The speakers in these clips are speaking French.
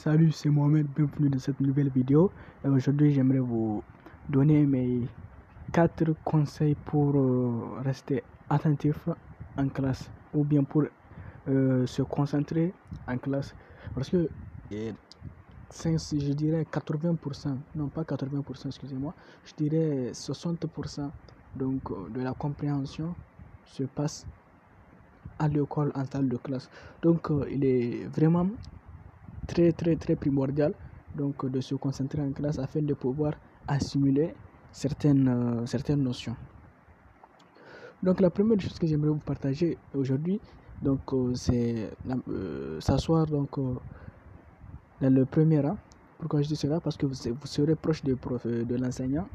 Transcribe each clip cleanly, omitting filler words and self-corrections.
Salut, c'est Mohamed, bienvenue dans cette nouvelle vidéo. Aujourd'hui, j'aimerais vous donner mes 4 conseils pour rester attentif en classe ou bien pour se concentrer en classe. Parce que je dirais 80%, non pas 80%, excusez-moi, je dirais 60% donc, de la compréhension se passe à l'école en salle de classe. Donc, il est vraiment très primordial donc de se concentrer en classe afin de pouvoir assimiler certaines notions. Donc la première chose que j'aimerais vous partager aujourd'hui donc c'est s'asseoir donc dans le premier rang. Pourquoi je dis cela? Parce que vous serez proche de l'enseignant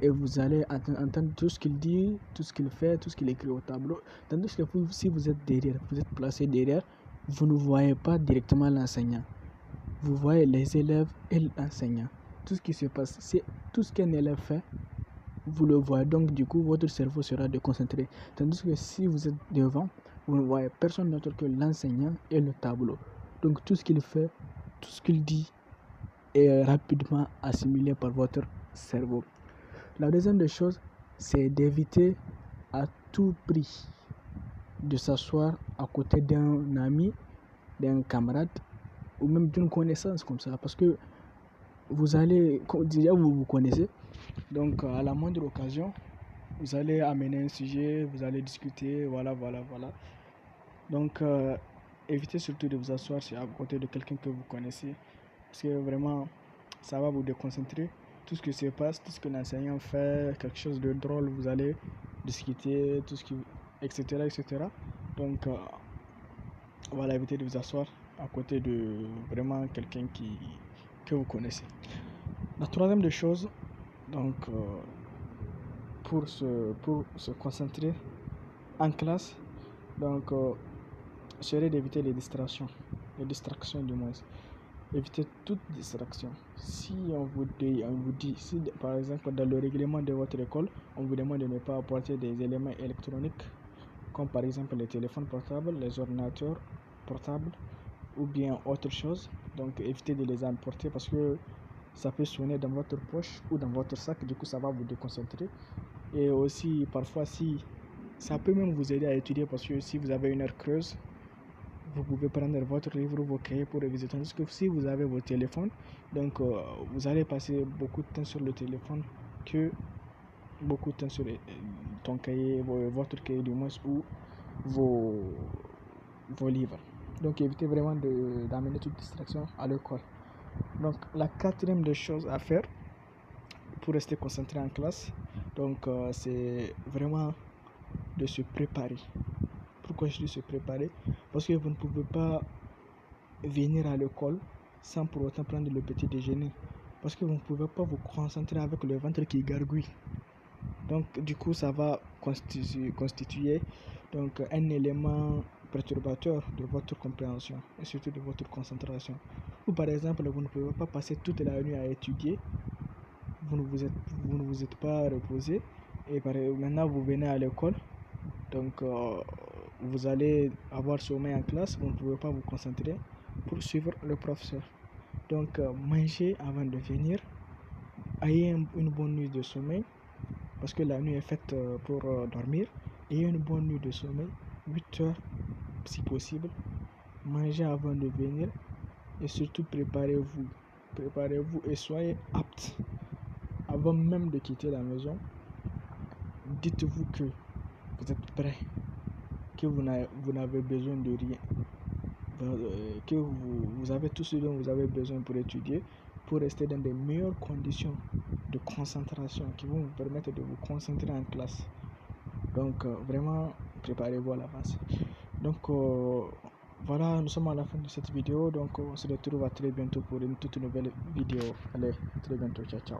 et vous allez entendre tout ce qu'il dit, tout ce qu'il fait, tout ce qu'il écrit au tableau. Tandis que si vous êtes derrière, vous êtes placé derrière, vous ne voyez pas directement l'enseignant. Vous voyez les élèves et l'enseignant. Tout ce qui se passe, c'est tout ce qu'un élève fait, vous le voyez. Donc, du coup, votre cerveau sera déconcentré. Tandis que si vous êtes devant, vous ne voyez personne d'autre que l'enseignant et le tableau. Donc, tout ce qu'il fait, tout ce qu'il dit est rapidement assimilé par votre cerveau. La deuxième des choses, c'est d'éviter à tout prix de s'asseoir à côté d'un ami, d'un camarade, ou même d'une connaissance comme ça, parce que vous allez, déjà vous connaissez, donc à la moindre occasion, vous allez amener un sujet, vous allez discuter, voilà. Donc évitez surtout de vous asseoir à côté de quelqu'un que vous connaissez, parce que vraiment, ça va vous déconcentrer. Tout ce qui se passe, tout ce que l'enseignant fait, quelque chose de drôle, vous allez discuter, tout ce qui, etc. Donc voilà, évitez de vous asseoir à côté de vraiment quelqu'un que vous connaissez. La troisième des choses, donc pour se concentrer en classe, donc serait d'éviter les distractions du moins. Évitez toute distraction. Si on vous dit, si par exemple dans le règlement de votre école, on vous demande de ne pas apporter des éléments électroniques, comme par exemple les téléphones portables, les ordinateurs portables, ou bien autre chose, donc évitez de les emporter parce que ça peut sonner dans votre poche ou dans votre sac, du coup ça va vous déconcentrer. Et aussi parfois ça peut même vous aider à étudier, parce que si vous avez une heure creuse, vous pouvez prendre votre livre ou vos cahiers pour réviser. Tandis que si vous avez vos téléphones, donc vous allez passer beaucoup de temps sur le téléphone que beaucoup de temps sur ton cahier, votre cahier du moins, ou vos livres. Donc évitez vraiment d'amener toute distraction à l'école. Donc la quatrième des choses à faire pour rester concentré en classe, donc c'est vraiment de se préparer. Pourquoi je dis se préparer? Parce que vous ne pouvez pas venir à l'école sans pour autant prendre le petit déjeuner, parce que vous ne pouvez pas vous concentrer avec le ventre qui gargouille. Donc du coup ça va constituer donc un élément perturbateur de votre compréhension et surtout de votre concentration. Ou par exemple, vous ne pouvez pas passer toute la nuit à étudier, vous ne vous êtes pas reposé, et maintenant vous venez à l'école, donc vous allez avoir sommeil en classe, vous ne pouvez pas vous concentrer pour suivre le professeur. Donc mangez avant de venir, ayez une bonne nuit de sommeil, parce que la nuit est faite pour dormir. Ayez une bonne nuit de sommeil, 8 heures si possible. Mangez avant de venir et surtout préparez-vous et soyez apte avant même de quitter la maison. Dites-vous que vous êtes prêt, que vous n'avez besoin de rien, que vous avez tout ce dont vous avez besoin pour étudier, pour rester dans des meilleures conditions de concentration qui vont vous permettre de vous concentrer en classe. Donc vraiment préparez-vous à l'avance. Donc voilà, nous sommes à la fin de cette vidéo, donc on se retrouve à très bientôt pour une toute nouvelle vidéo. Allez, très bientôt, ciao.